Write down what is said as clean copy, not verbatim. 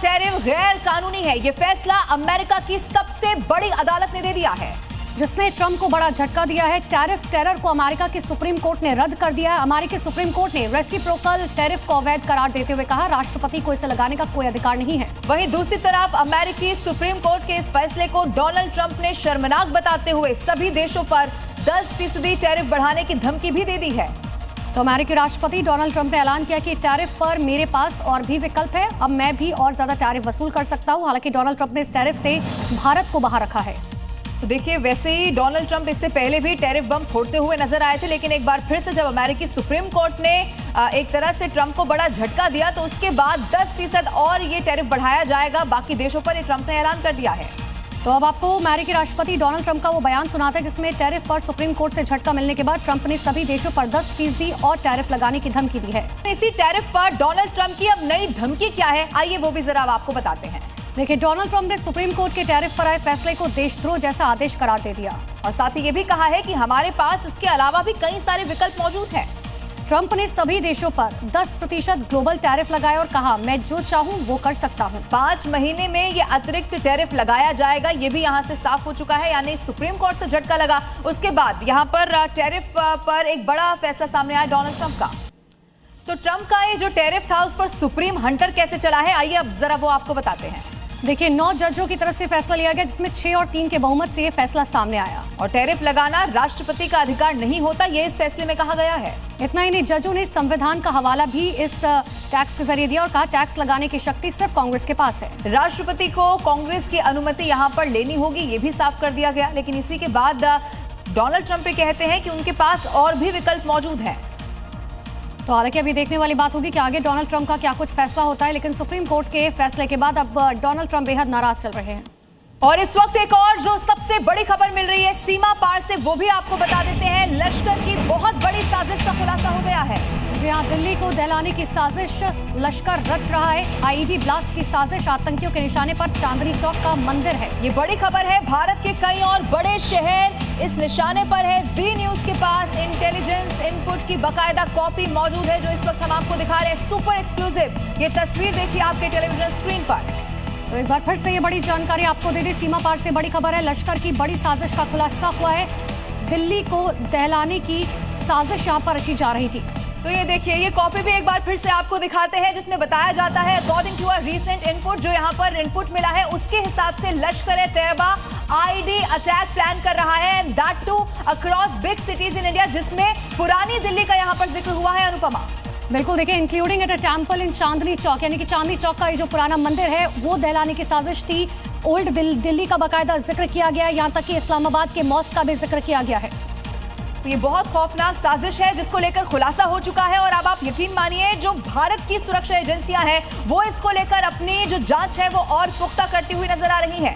Tariff गैर कानूनी है। ये फैसला अमेरिका की सबसे बड़ी अदालत ने दे दिया है, जिसने ट्रंप को बड़ा झटका दिया है। टैरिफ टेरर को अमेरिका की सुप्रीम कोर्ट ने रद्द कर दिया है। अमेरिकी सुप्रीम कोर्ट ने रेसिप्रोकल टैरिफ को अवैध करार देते हुए कहा, राष्ट्रपति को इसे लगाने का कोई अधिकार नहीं है। वहीं दूसरी तरफ अमेरिकी सुप्रीम कोर्ट के इस फैसले को डोनाल्ड ट्रंप ने शर्मनाक बताते हुए सभी देशों पर 10% टैरिफ बढ़ाने की धमकी भी दे दी है। तो अमेरिकी राष्ट्रपति डोनाल्ड ट्रंप ने ऐलान किया कि टैरिफ पर मेरे पास और भी विकल्प है, अब मैं भी और ज्यादा टैरिफ वसूल कर सकता हूं। हालांकि डोनाल्ड ट्रंप ने इस टैरिफ से भारत को बाहर रखा है। तो देखिए, वैसे ही डोनाल्ड ट्रंप इससे पहले भी टैरिफ बम फोड़ते हुए नजर आए थे, लेकिन एक बार फिर से जब अमेरिकी सुप्रीम कोर्ट ने एक तरह से ट्रंप को बड़ा झटका दिया, तो उसके बाद 10% और ये टैरिफ बढ़ाया जाएगा बाकी देशों पर, ये ट्रंप ने ऐलान कर दिया है। तो अब आपको अमेरिकी राष्ट्रपति डोनाल्ड ट्रंप का वो बयान सुनाते हैं जिसमें टैरिफ पर सुप्रीम कोर्ट से झटका मिलने के बाद ट्रंप ने सभी देशों पर 10% और टैरिफ लगाने की धमकी दी है। इसी टैरिफ पर डोनाल्ड ट्रंप की अब नई धमकी क्या है, आइए वो भी जरा आपको बताते हैं। देखिए, डोनाल्ड ट्रंप ने सुप्रीम कोर्ट के टैरिफ पर आए फैसले को देशद्रोह जैसा आदेश करार दे दिया और साथ ही ये भी कहा है कि हमारे पास इसके अलावा भी कई सारे विकल्प मौजूद हैं। ट्रंप ने सभी देशों पर 10% ग्लोबल टैरिफ लगाए और कहा, मैं जो चाहूं वो कर सकता हूं। 5 महीने में ये अतिरिक्त टैरिफ लगाया जाएगा, ये भी यहां से साफ हो चुका है, यानी सुप्रीम कोर्ट से झटका लगा। उसके बाद यहां पर टैरिफ पर एक बड़ा फैसला सामने आया डोनाल्ड ट्रंप का। तो ट्रंप का ये जो टैरिफ था उस पर सुप्रीम हंटर कैसे चला है, आइए अब जरा वो आपको बताते हैं। देखिए, 9 जजों की तरफ से फैसला लिया गया जिसमें 6 और 3 के बहुमत से ये फैसला सामने आया। और टैरिफ लगाना राष्ट्रपति का अधिकार नहीं होता, ये इस फैसले में कहा गया है। इतना ही नहीं, जजों ने संविधान का हवाला भी इस टैक्स के जरिए दिया और कहा, टैक्स लगाने की शक्ति सिर्फ कांग्रेस के पास है। राष्ट्रपति को कांग्रेस की अनुमति यहाँ पर लेनी होगी, ये भी साफ कर दिया गया। लेकिन इसी के बाद डोनाल्ड ट्रंप ये कहते हैं कि उनके पास और भी विकल्प मौजूद हैं। तो हालांकि अभी देखने वाली बात होगी कि आगे डोनाल्ड ट्रंप का क्या कुछ फैसला होता है, लेकिन सुप्रीम कोर्ट के फैसले के बाद अब डोनाल्ड ट्रंप बेहद नाराज चल रहे हैं। और इस वक्त एक और जो सबसे बड़ी खबर मिल रही है सीमा पार से, वो भी आपको बता देते हैं। लश्कर की बहुत बड़ी साजिश का खुलासा हो गया है। जी हां, दिल्ली को दहलाने की साजिश लश्कर रच रहा है। आईईडी ब्लास्ट की साजिश, आतंकियों के निशाने पर चांदनी चौक का मंदिर है। ये बड़ी खबर है, भारत के कई और बड़े शहर इस निशाने पर है। जी न्यूज के पास इंटेलिजेंस इनपुट की बकायदा कॉपी मौजूद है, जो इस वक्त हम आपको दिखा रहे हैं, सुपर एक्सक्लूसिव। ये तस्वीर देखिए आपके टेलीविजन स्क्रीन पर। तो एक बार फिर से ये बड़ी जानकारी आपको दे दी, सीमा पार से बड़ी खबर है। लश्कर की बड़ी साजिश का खुलासा हुआ है। दिल्ली को दहलाने की साजिश यहाँ पर रची जा रही थी। तो ये देखिए, ये कॉपी भी एक बार फिर से आपको दिखाते हैं, जिसमें बताया जाता है according to a recent input, जो यहाँ पर इनपुट मिला है उसके हिसाब से लश्कर-ए-तैयबा आईडी अटैक प्लान कर रहा है, and that too across big cities in India, जिसमें पुरानी दिल्ली का यहाँ पर जिक्र हुआ है। अनुपमा, बिल्कुल, देखिए, including at a temple in Chandni Chowk, यानी कि चांदनी चौक का ये जो पुराना मंदिर है वो दहलाने की साजिश थी। ओल्ड दिल्ली का बाकायदा जिक्र किया गया, यहाँ तक कि इस्लामाबाद के मॉस्क का भी जिक्र किया गया है। तो ये बहुत खौफनाक साजिश है जिसको लेकर खुलासा हो चुका है, और अब आप यकीन मानिए जो भारत की सुरक्षा एजेंसियां हैं वो इसको लेकर अपनी जो जांच है वो और पुख्ता करती हुई नजर आ रही हैं।